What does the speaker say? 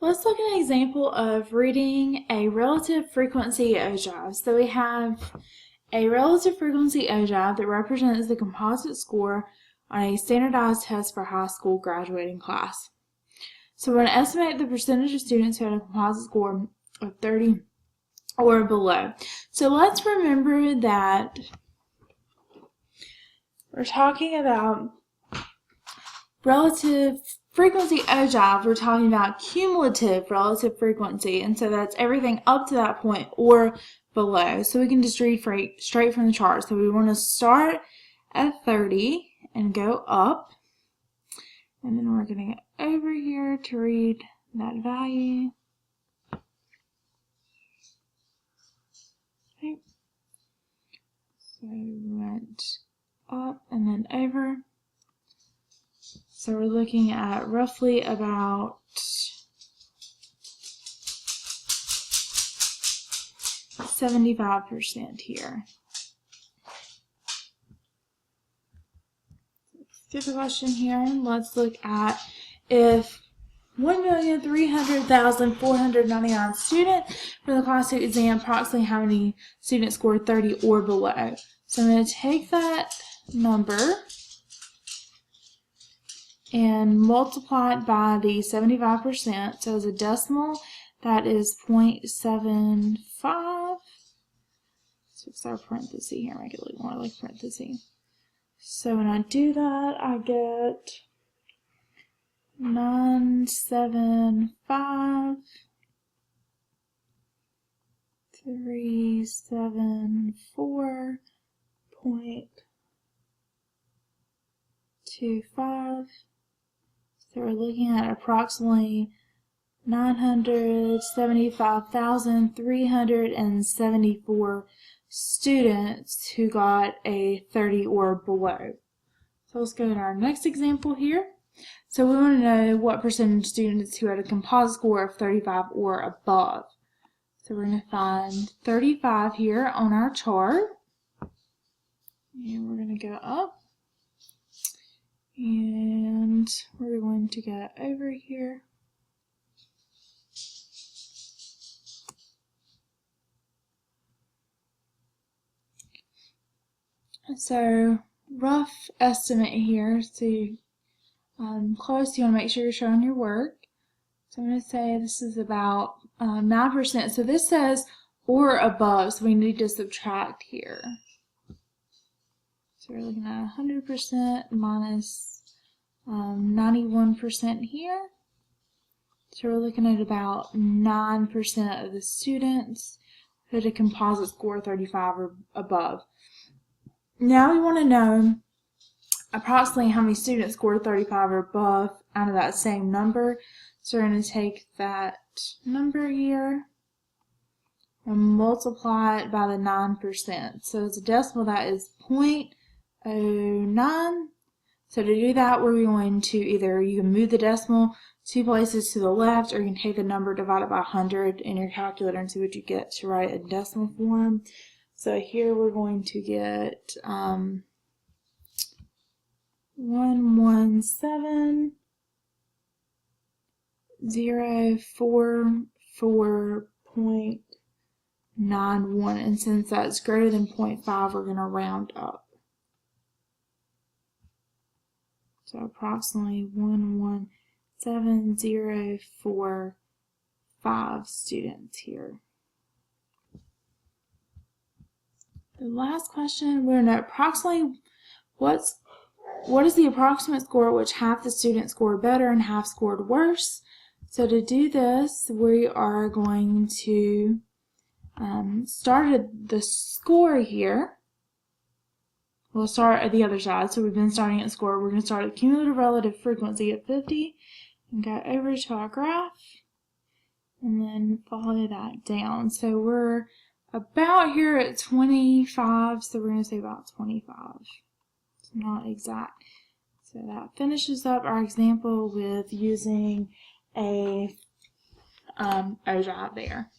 Let's look at an example of reading a relative frequency ogive. So we have a relative frequency ogive that represents the composite score on a standardized test for high school graduating class. So we're going to estimate the percentage of students who had a composite score of 30 or below. So let's remember that we're talking about relative frequency ogive, we're talking about cumulative relative frequency, and so that's everything up to that point or below. So we can just read straight from the chart. So we want to start at 30 and go up, and then we're going to get over here to read that value. Okay. So we went up and then over. So we're looking at roughly about 75% here. Skip a question here. Let's look at if 1,300,499 students for the Class 2 exam, approximately how many students scored 30 or below. So I'm going to take that number and multiply it by the 75%. So as a decimal, that is 0.75. Let's fix our parenthesis here, make it look more like parenthesis. So when I do that, I get 975,374.25. So we're looking at approximately 975,374 students who got a 30 or below. So let's go to our next example here. So we want to know what percentage of students who had a composite score of 35 or above. So we're going to find 35 here on our chart. And we're going to go up. And we're going to get over here. So rough estimate here. So close, you want to make sure you're showing your work. So I'm going to say this is about 9%. So this says or above, so we need to subtract here. So we're looking at 100% minus 91% here. So we're looking at about 9% of the students who had a composite score 35 or above. Now we want to know approximately how many students scored 35 or above out of that same number. So we're going to take that number here and multiply it by the 9%. So as a decimal, that is 0.09. So to do that, we're going to either, you can move the decimal 2 places to the left, or you can take the number divided by 100 in your calculator and see what you get to write in decimal form. So here we're going to get 117,044.91, and since that's greater than 0.5, we're going to round up. So approximately 117,045 students here. The last question, we're going to know approximately what is the approximate score at which half the students scored better and half scored worse. So to do this, we are going to start at the score here. We'll start at the other side. So we've been starting at score. We're going to start at cumulative relative frequency at 50 and go over to our graph and then follow that down. So we're about here at 25, so we're going to say about 25. It's not exact. So that finishes up our example with using a ogive there.